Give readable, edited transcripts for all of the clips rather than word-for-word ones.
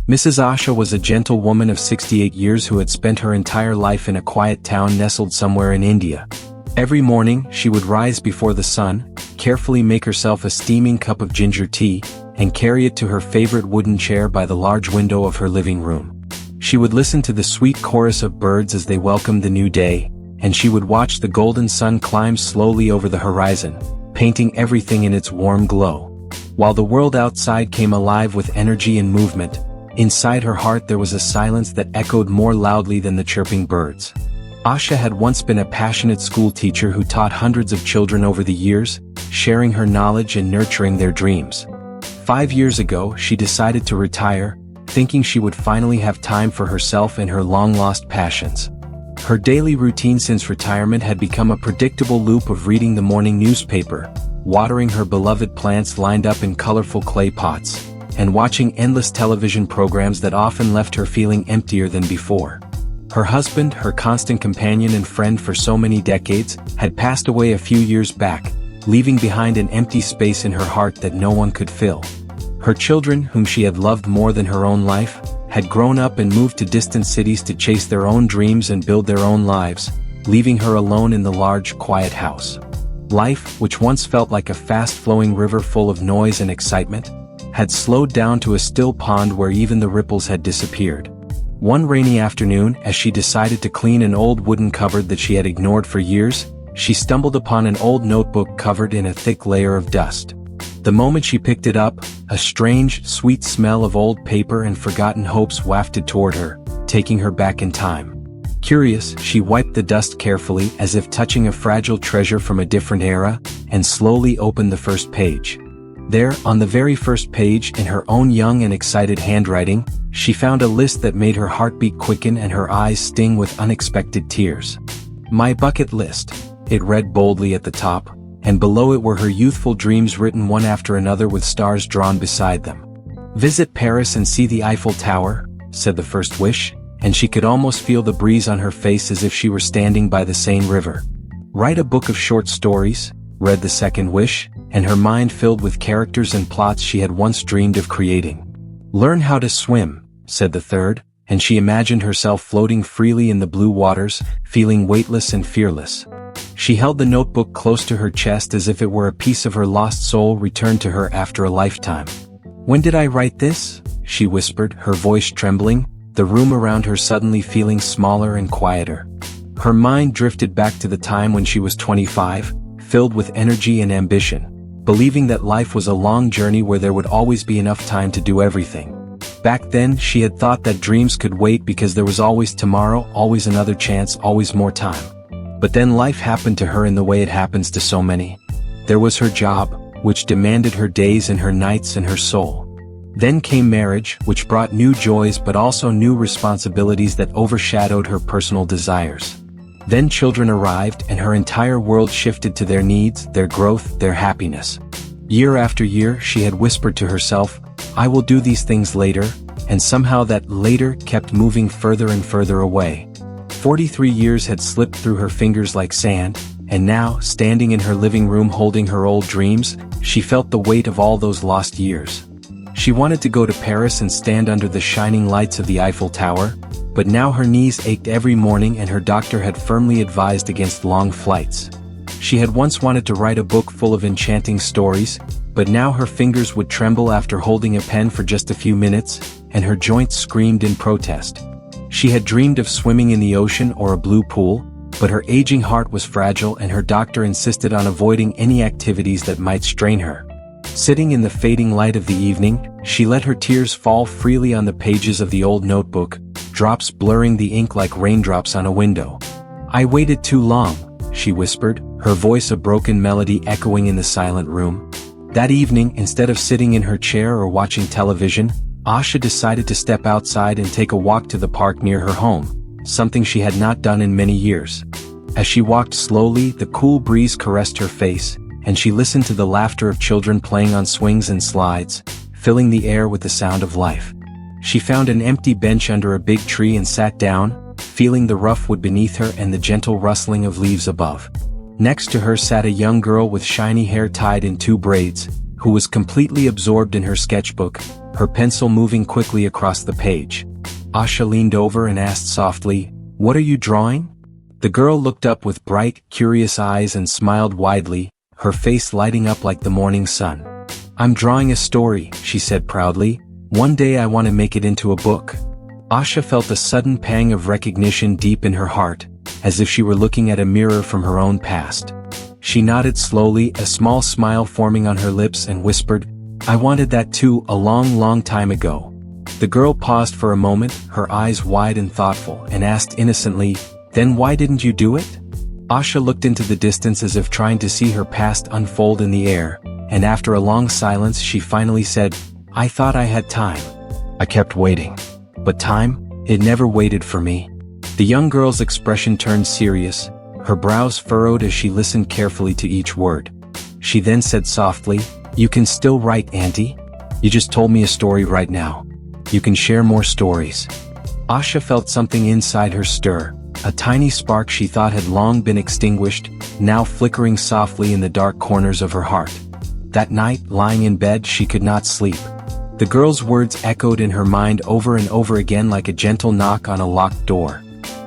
Mrs. Asha was a gentle woman of 68 years who had spent her entire life in a quiet town nestled somewhere in India. Every morning, she would rise before the sun, carefully make herself a steaming cup of ginger tea, and carry it to her favorite wooden chair by the large window of her living room. She would listen to the sweet chorus of birds as they welcomed the new day, and she would watch the golden sun climb slowly over the horizon, painting everything in its warm glow. While the world outside came alive with energy and movement, inside her heart there was a silence that echoed more loudly than the chirping birds. Asha had once been a passionate school teacher who taught hundreds of children over the years, sharing her knowledge and nurturing their dreams. 5 years ago, she decided to retire, thinking she would finally have time for herself and her long-lost passions. Her daily routine since retirement had become a predictable loop of reading the morning newspaper, watering her beloved plants lined up in colorful clay pots, and watching endless television programs that often left her feeling emptier than before. Her husband, her constant companion and friend for so many decades, had passed away a few years back, leaving behind an empty space in her heart that no one could fill. Her children, whom she had loved more than her own life, had grown up and moved to distant cities to chase their own dreams and build their own lives, leaving her alone in the large, quiet house. Life, which once felt like a fast-flowing river full of noise and excitement, had slowed down to a still pond where even the ripples had disappeared. One rainy afternoon, as she decided to clean an old wooden cupboard that she had ignored for years, she stumbled upon an old notebook covered in a thick layer of dust. The moment she picked it up, a strange, sweet smell of old paper and forgotten hopes wafted toward her, taking her back in time. Curious, she wiped the dust carefully as if touching a fragile treasure from a different era, and slowly opened the first page. There, on the very first page, in her own young and excited handwriting, she found a list that made her heartbeat quicken and her eyes sting with unexpected tears. "My bucket list," it read boldly at the top, and below it were her youthful dreams written one after another with stars drawn beside them. "Visit Paris and see the Eiffel Tower," said the first wish, and she could almost feel the breeze on her face as if she were standing by the Seine River. "Write a book of short stories," read the second wish, and her mind filled with characters and plots she had once dreamed of creating. "Learn how to swim," said the third, and she imagined herself floating freely in the blue waters, feeling weightless and fearless. She held the notebook close to her chest as if it were a piece of her lost soul returned to her after a lifetime. "When did I write this?" she whispered, her voice trembling, the room around her suddenly feeling smaller and quieter. Her mind drifted back to the time when she was 25, filled with energy and ambition, believing that life was a long journey where there would always be enough time to do everything. Back then, she had thought that dreams could wait because there was always tomorrow, always another chance, always more time. But then life happened to her in the way it happens to so many. There was her job, which demanded her days and her nights and her soul. Then came marriage, which brought new joys but also new responsibilities that overshadowed her personal desires. Then children arrived and her entire world shifted to their needs, their growth, their happiness. Year after year, she had whispered to herself, "I will do these things later," and somehow that later kept moving further and further away. 43 years had slipped through her fingers like sand, and now, standing in her living room holding her old dreams, she felt the weight of all those lost years. She wanted to go to Paris and stand under the shining lights of the Eiffel Tower, but now her knees ached every morning and her doctor had firmly advised against long flights. She had once wanted to write a book full of enchanting stories, but now her fingers would tremble after holding a pen for just a few minutes, and her joints screamed in protest. She had dreamed of swimming in the ocean or a blue pool, but her aging heart was fragile and her doctor insisted on avoiding any activities that might strain her. Sitting in the fading light of the evening, she let her tears fall freely on the pages of the old notebook, drops blurring the ink like raindrops on a window. "I waited too long," she whispered, her voice a broken melody echoing in the silent room. That evening, instead of sitting in her chair or watching television, Asha decided to step outside and take a walk to the park near her home, something she had not done in many years. As she walked slowly, the cool breeze caressed her face, and she listened to the laughter of children playing on swings and slides, filling the air with the sound of life. She found an empty bench under a big tree and sat down, feeling the rough wood beneath her and the gentle rustling of leaves above. Next to her sat a young girl with shiny hair tied in 2 braids, who was completely absorbed in her sketchbook, her pencil moving quickly across the page. Asha leaned over and asked softly, "What are you drawing?" The girl looked up with bright, curious eyes and smiled widely, her face lighting up like the morning sun. "I'm drawing a story," she said proudly. "One day I want to make it into a book." Asha felt a sudden pang of recognition deep in her heart, as if she were looking at a mirror from her own past. She nodded slowly, a small smile forming on her lips, and whispered, "I wanted that too, a long, long time ago." The girl paused for a moment, her eyes wide and thoughtful, and asked innocently, "Then why didn't you do it?" Asha looked into the distance as if trying to see her past unfold in the air, and after a long silence she finally said, "I thought I had time. I kept waiting. But time, it never waited for me." The young girl's expression turned serious, her brows furrowed as she listened carefully to each word. She then said softly, "You can still write, Auntie. You just told me a story right now. You can share more stories." Asha felt something inside her stir, a tiny spark she thought had long been extinguished, now flickering softly in the dark corners of her heart. That night, lying in bed, she could not sleep. The girl's words echoed in her mind over and over again like a gentle knock on a locked door.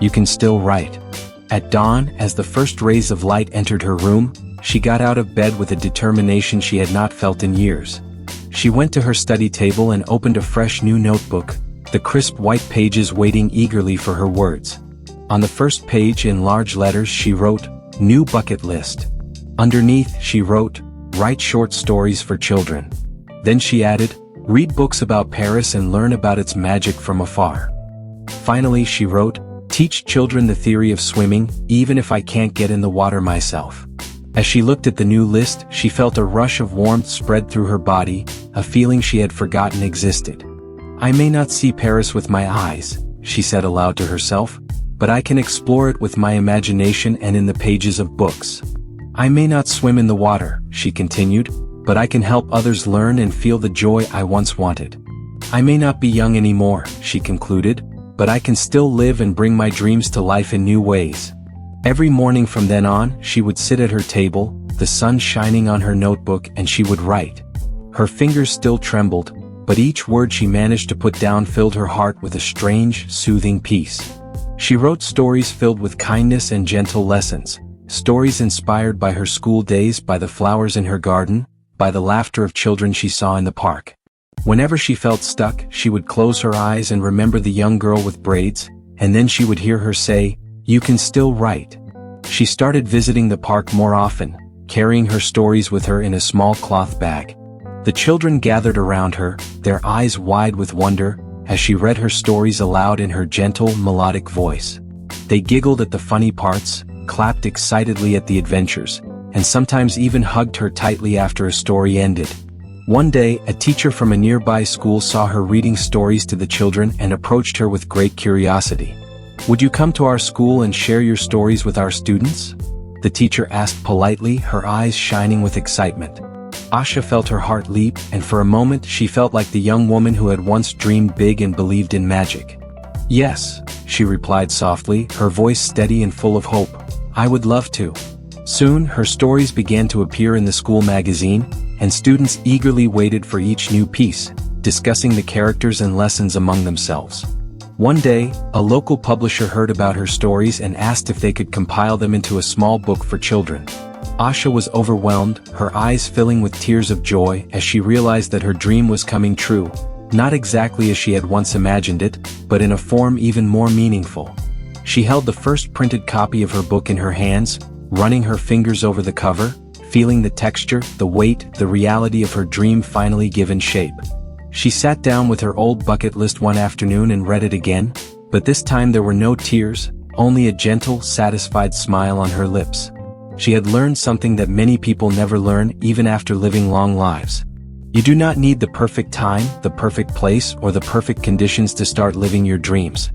"You can still write." At dawn, as the first rays of light entered her room, she got out of bed with a determination she had not felt in years. She went to her study table and opened a fresh new notebook, the crisp white pages waiting eagerly for her words. On the first page in large letters she wrote, "New bucket list." Underneath she wrote, "Write short stories for children." Then she added, "Read books about Paris and learn about its magic from afar." Finally she wrote, "Teach children the theory of swimming, even if I can't get in the water myself." As she looked at the new list, she felt a rush of warmth spread through her body, a feeling she had forgotten existed. "I may not see Paris with my eyes," she said aloud to herself, "but I can explore it with my imagination and in the pages of books. I may not swim in the water," she continued, "but I can help others learn and feel the joy I once wanted. I may not be young anymore," she concluded, "but I can still live and bring my dreams to life in new ways." Every morning from then on, she would sit at her table, the sun shining on her notebook, and she would write. Her fingers still trembled, but each word she managed to put down filled her heart with a strange, soothing peace. She wrote stories filled with kindness and gentle lessons, stories inspired by her school days, by the flowers in her garden, by the laughter of children she saw in the park. Whenever she felt stuck, she would close her eyes and remember the young girl with braids, and then she would hear her say, "You can still write." She started visiting the park more often, carrying her stories with her in a small cloth bag. The children gathered around her, their eyes wide with wonder, as she read her stories aloud in her gentle, melodic voice. They giggled at the funny parts, clapped excitedly at the adventures, and sometimes even hugged her tightly after a story ended. One day, a teacher from a nearby school saw her reading stories to the children and approached her with great curiosity. "Would you come to our school and share your stories with our students?" the teacher asked politely, her eyes shining with excitement. Asha felt her heart leap, and for a moment she felt like the young woman who had once dreamed big and believed in magic. "Yes," she replied softly, her voice steady and full of hope. "I would love to." Soon, her stories began to appear in the school magazine, and students eagerly waited for each new piece, discussing the characters and lessons among themselves. One day, a local publisher heard about her stories and asked if they could compile them into a small book for children. Asha was overwhelmed, her eyes filling with tears of joy as she realized that her dream was coming true, not exactly as she had once imagined it, but in a form even more meaningful. She held the first printed copy of her book in her hands, running her fingers over the cover, feeling the texture, the weight, the reality of her dream finally given shape. She sat down with her old bucket list one afternoon and read it again, but this time there were no tears, only a gentle, satisfied smile on her lips. She had learned something that many people never learn even after living long lives. You do not need the perfect time, the perfect place, or the perfect conditions to start living your dreams.